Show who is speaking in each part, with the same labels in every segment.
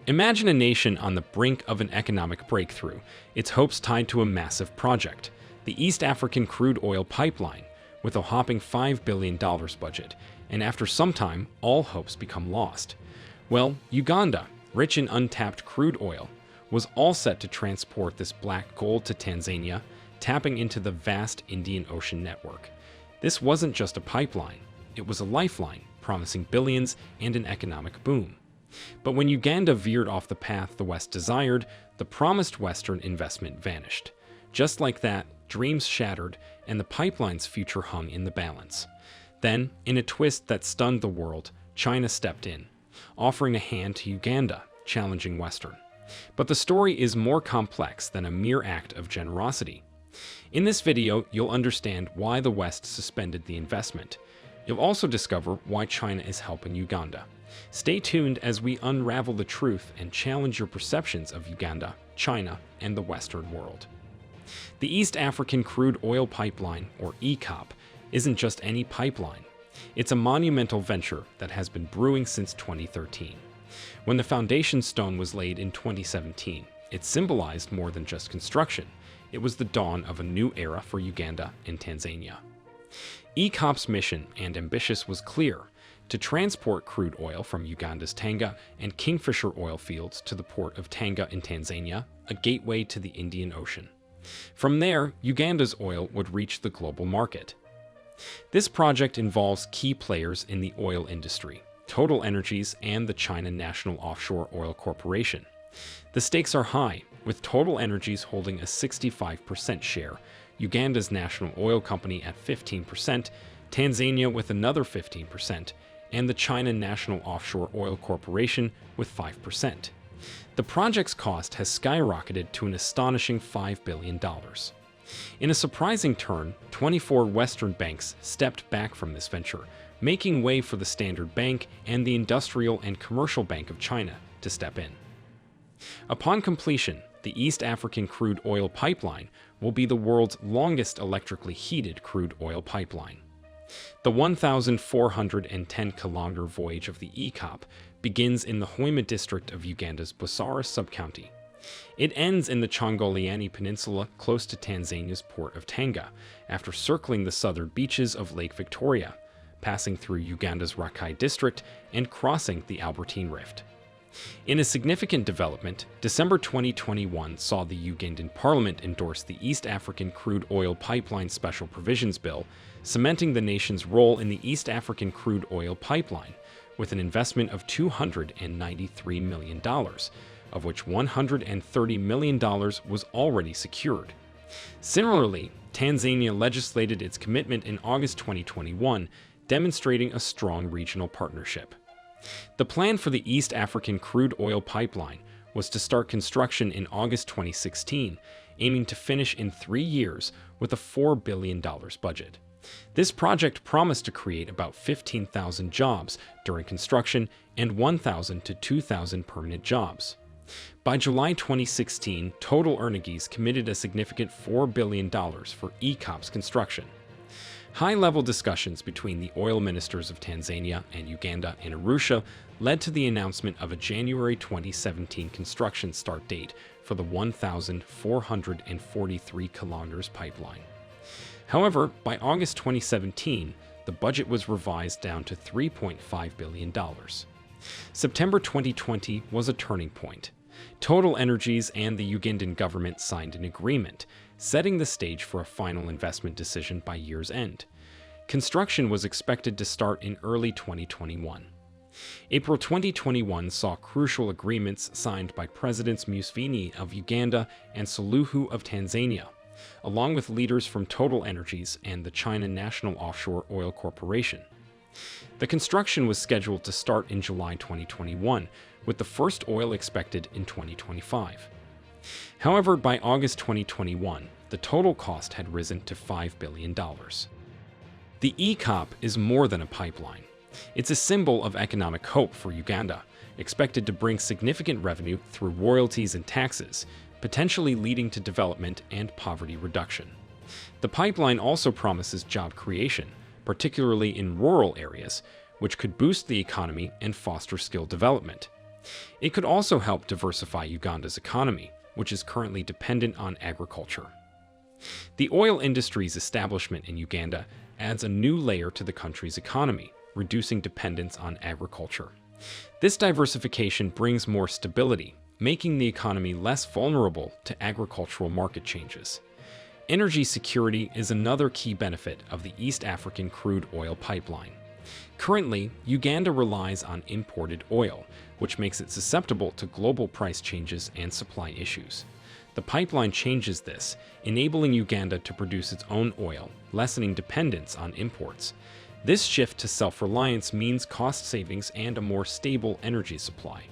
Speaker 1: Imagine a nation on the brink of an economic breakthrough, its hopes tied to a massive project, the East African crude oil pipeline, with a whopping $5 billion budget, and after some time, all hopes become lost. Well, Uganda, rich in untapped crude oil, was all set to transport this black gold to Tanzania, tapping into the vast Indian Ocean network. This wasn't just a pipeline, it was a lifeline, promising billions and an economic boom. But when Uganda veered off the path the West desired, the promised Western investment vanished. Just like that, dreams shattered, and the pipeline's future hung in the balance. Then, in a twist that stunned the world, China stepped in, offering a hand to Uganda, challenging Western. But the story is more complex than a mere act of generosity. In this video, you'll understand why the West suspended the investment. You'll also discover why China is helping Uganda. Stay tuned as we unravel the truth and challenge your perceptions of Uganda, China, and the Western world. The East African Crude Oil Pipeline, or EACOP, isn't just any pipeline. It's a monumental venture that has been brewing since 2013. When the foundation stone was laid in 2017, it symbolized more than just construction. It was the dawn of a new era for Uganda and Tanzania. EACOP's mission and ambition was clear: to transport crude oil from Uganda's Tanga and Kingfisher oil fields to the port of Tanga in Tanzania, a gateway to the Indian Ocean. From there, Uganda's oil would reach the global market. This project involves key players in the oil industry: Total Energies and the China National Offshore Oil Corporation. The stakes are high, with Total Energies holding a 65% share, Uganda's national oil company at 15%, Tanzania with another 15%, and the China National Offshore Oil Corporation with 5%. The project's cost has skyrocketed to an astonishing $5 billion. In a surprising turn, 24 Western banks stepped back from this venture, making way for the Standard Bank and the Industrial and Commercial Bank of China to step in. Upon completion, the East African Crude Oil Pipeline will be the world's longest electrically heated crude oil pipeline. The 1,410-kilometer voyage of the EACOP begins in the Hoima district of Uganda's Busara sub-county. It ends in the Chongoleani Peninsula close to Tanzania's port of Tanga, after circling the southern beaches of Lake Victoria, passing through Uganda's Rakai district and crossing the Albertine Rift. In a significant development, December 2021 saw the Ugandan Parliament endorse the East African Crude Oil Pipeline Special Provisions Bill, cementing the nation's role in the East African Crude Oil Pipeline, with an investment of $293 million, of which $130 million was already secured. Similarly, Tanzania legislated its commitment in August 2021, demonstrating a strong regional partnership. The plan for the East African Crude Oil Pipeline was to start construction in August 2016, aiming to finish in 3 years with a $4 billion budget. This project promised to create about 15,000 jobs during construction and 1,000 to 2,000 permanent jobs. By July 2016, Total Energies committed a significant $4 billion for EACOP's construction. High-level discussions between the oil ministers of Tanzania and Uganda in Arusha led to the announcement of a January 2017 construction start date for the 1,443 kilometers pipeline. However, by August 2017, the budget was revised down to $3.5 billion. September 2020 was a turning point. Total Energies and the Ugandan government signed an agreement, setting the stage for a final investment decision by year's end. Construction was expected to start in early 2021. April 2021 saw crucial agreements signed by Presidents Museveni of Uganda and Suluhu of Tanzania, along with leaders from Total Energies and the China National Offshore Oil Corporation. The construction was scheduled to start in July 2021, with the first oil expected in 2025. However, by August 2021, the total cost had risen to $5 billion. The EACOP is more than a pipeline. It's a symbol of economic hope for Uganda, expected to bring significant revenue through royalties and taxes, potentially leading to development and poverty reduction. The pipeline also promises job creation, particularly in rural areas, which could boost the economy and foster skill development. It could also help diversify Uganda's economy, which is currently dependent on agriculture. The oil industry's establishment in Uganda adds a new layer to the country's economy, reducing dependence on agriculture. This diversification brings more stability, making the economy less vulnerable to agricultural market changes. Energy security is another key benefit of the East African crude oil pipeline. Currently, Uganda relies on imported oil, which makes it susceptible to global price changes and supply issues. The pipeline changes this, enabling Uganda to produce its own oil, lessening dependence on imports. This shift to self-reliance means cost savings and a more stable energy supply.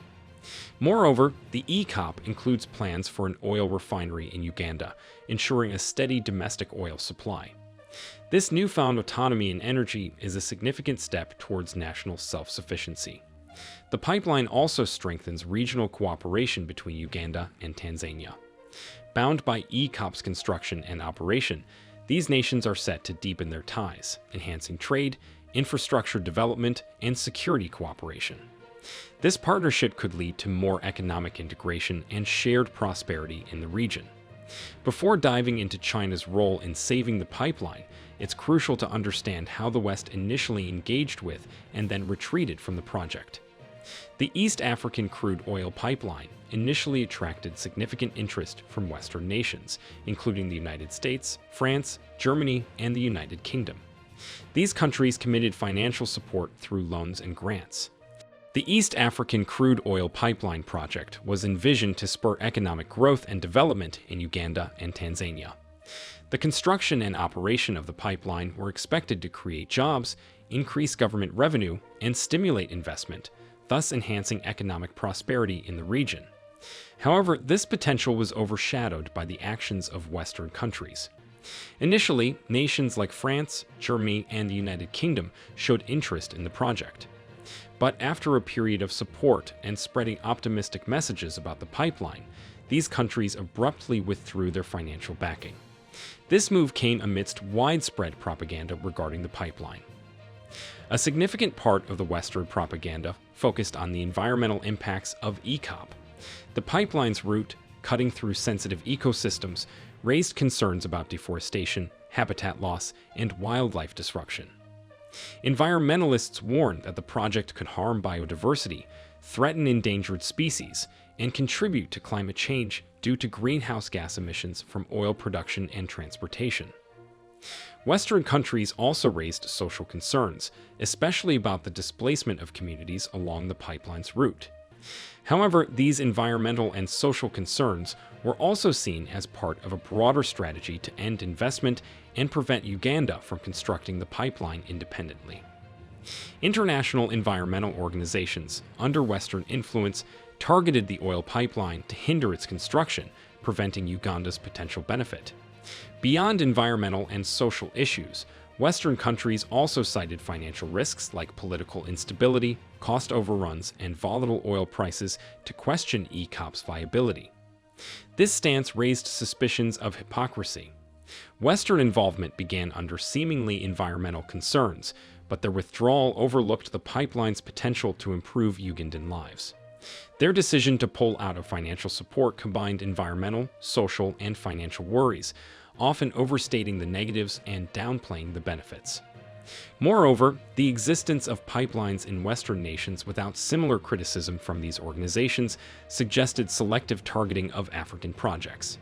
Speaker 1: Moreover, the ECOP includes plans for an oil refinery in Uganda, ensuring a steady domestic oil supply. This newfound autonomy in energy is a significant step towards national self-sufficiency. The pipeline also strengthens regional cooperation between Uganda and Tanzania. Bound by ECOP's construction and operation, these nations are set to deepen their ties, enhancing trade, infrastructure development, and security cooperation. This partnership could lead to more economic integration and shared prosperity in the region. Before diving into China's role in saving the pipeline, it's crucial to understand how the West initially engaged with and then retreated from the project. The East African crude oil pipeline initially attracted significant interest from Western nations, including the United States, France, Germany, and the United Kingdom. These countries committed financial support through loans and grants. The East African crude oil pipeline project was envisioned to spur economic growth and development in Uganda and Tanzania. The construction and operation of the pipeline were expected to create jobs, increase government revenue, and stimulate investment, thus enhancing economic prosperity in the region. However, this potential was overshadowed by the actions of Western countries. Initially, nations like France, Germany, and the United Kingdom showed interest in the project. But after a period of support and spreading optimistic messages about the pipeline, these countries abruptly withdrew their financial backing. This move came amidst widespread propaganda regarding the pipeline. A significant part of the Western propaganda focused on the environmental impacts of ECOP. The pipeline's route, cutting through sensitive ecosystems, raised concerns about deforestation, habitat loss, and wildlife disruption. Environmentalists warned that the project could harm biodiversity, threaten endangered species, and contribute to climate change due to greenhouse gas emissions from oil production and transportation. Western countries also raised social concerns, especially about the displacement of communities along the pipeline's route. However, these environmental and social concerns were also seen as part of a broader strategy to end investment and prevent Uganda from constructing the pipeline independently. International environmental organizations, under Western influence, targeted the oil pipeline to hinder its construction, preventing Uganda's potential benefit. Beyond environmental and social issues, Western countries also cited financial risks like political instability, cost overruns, and volatile oil prices to question ECOP's viability. This stance raised suspicions of hypocrisy. Western involvement began under seemingly environmental concerns, but their withdrawal overlooked the pipeline's potential to improve Ugandan lives. Their decision to pull out of financial support combined environmental, social, and financial worries, often overstating the negatives and downplaying the benefits. Moreover, the existence of pipelines in Western nations without similar criticism from these organizations suggested selective targeting of African projects.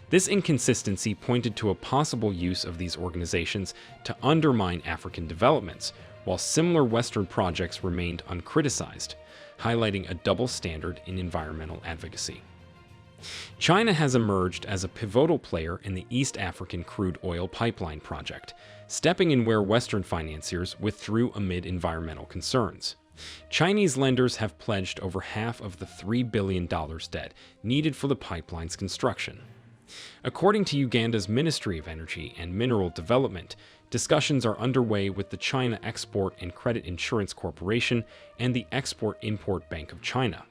Speaker 1: This inconsistency pointed to a possible use of these organizations to undermine African developments, while similar Western projects remained uncriticized, highlighting a double standard in environmental advocacy. China has emerged as a pivotal player in the East African crude oil pipeline project, stepping in where Western financiers withdrew amid environmental concerns. Chinese lenders have pledged over half of the $3 billion debt needed for the pipeline's construction. According to Uganda's Ministry of Energy and Mineral Development, discussions are underway with the China Export and Credit Insurance Corporation and the Export-Import Bank of China.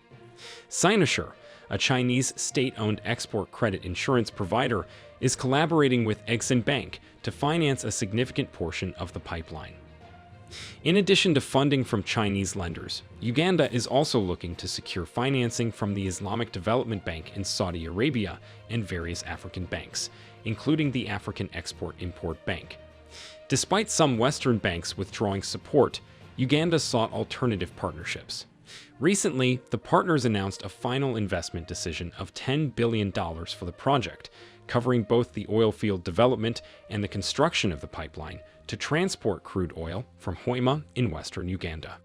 Speaker 1: Sinosure, a Chinese state-owned export credit insurance provider, is collaborating with Exim Bank to finance a significant portion of the pipeline. In addition to funding from Chinese lenders, Uganda is also looking to secure financing from the Islamic Development Bank in Saudi Arabia and various African banks, including the African Export-Import Bank. Despite some Western banks withdrawing support, Uganda sought alternative partnerships. Recently, the partners announced a final investment decision of $10 billion for the project, covering both the oil field development and the construction of the pipeline to transport crude oil from Hoima in western Uganda.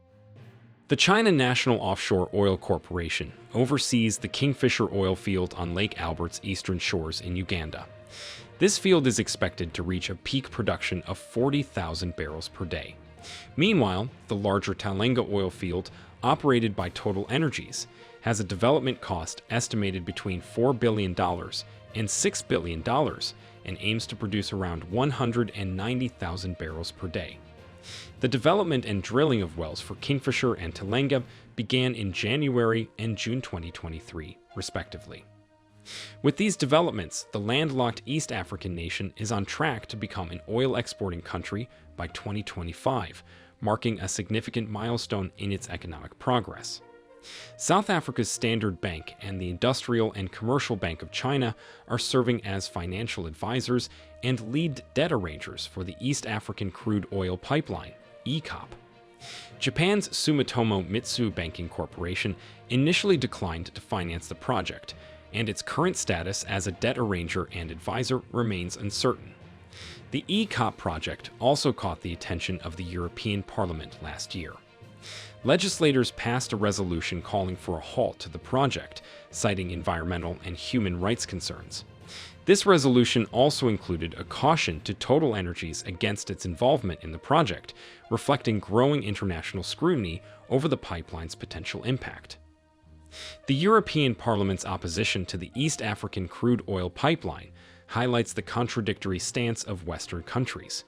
Speaker 1: The China National Offshore Oil Corporation oversees the Kingfisher oil field on Lake Albert's eastern shores in Uganda. This field is expected to reach a peak production of 40,000 barrels per day. Meanwhile, the larger Talenga oil field, operated by Total Energies, has a development cost estimated between $4 billion and $6 billion and aims to produce around 190,000 barrels per day. The development and drilling of wells for Kingfisher and Talenga began in January and June 2023, respectively. With these developments, the landlocked East African nation is on track to become an oil-exporting country by 2025, marking a significant milestone in its economic progress. South Africa's Standard Bank and the Industrial and Commercial Bank of China are serving as financial advisors and lead debt arrangers for the East African Crude Oil Pipeline, EACOP. Japan's Sumitomo Mitsui Banking Corporation initially declined to finance the project, and its current status as a debt arranger and advisor remains uncertain. The EACOP project also caught the attention of the European Parliament last year. Legislators passed a resolution calling for a halt to the project, citing environmental and human rights concerns. This resolution also included a caution to Total Energies against its involvement in the project, reflecting growing international scrutiny over the pipeline's potential impact. The European Parliament's opposition to the East African crude oil pipeline highlights the contradictory stance of Western countries.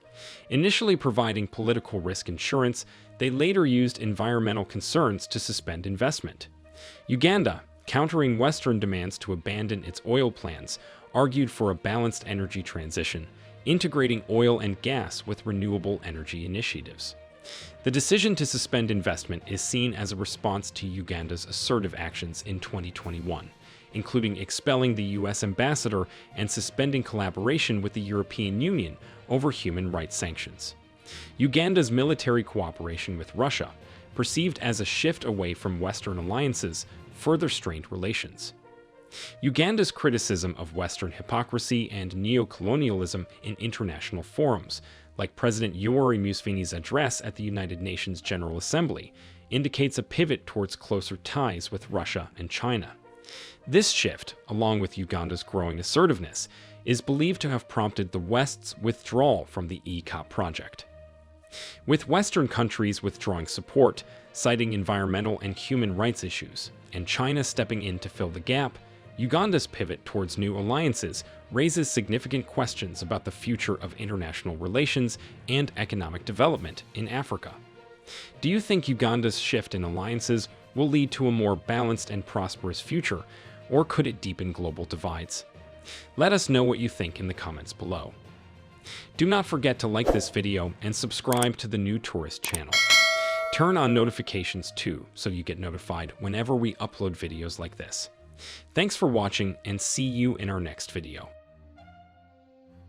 Speaker 1: Initially providing political risk insurance, they later used environmental concerns to suspend investment. Uganda, countering Western demands to abandon its oil plans, argued for a balanced energy transition, integrating oil and gas with renewable energy initiatives. The decision to suspend investment is seen as a response to Uganda's assertive actions in 2021, including expelling the U.S. ambassador and suspending collaboration with the European Union over human rights sanctions. Uganda's military cooperation with Russia, perceived as a shift away from Western alliances, further strained relations. Uganda's criticism of Western hypocrisy and neo-colonialism in international forums, like President Yoweri Museveni's address at the United Nations General Assembly, indicates a pivot towards closer ties with Russia and China. This shift, along with Uganda's growing assertiveness, is believed to have prompted the West's withdrawal from the EACOP project. With Western countries withdrawing support, citing environmental and human rights issues, and China stepping in to fill the gap, Uganda's pivot towards new alliances raises significant questions about the future of international relations and economic development in Africa. Do you think Uganda's shift in alliances will lead to a more balanced and prosperous future, or could it deepen global divides? Let us know what you think in the comments below. Do not forget to like this video and subscribe to the New Tourist channel. Turn on notifications too, so you get notified whenever we upload videos like this. Thanks for watching, and see you in our next video.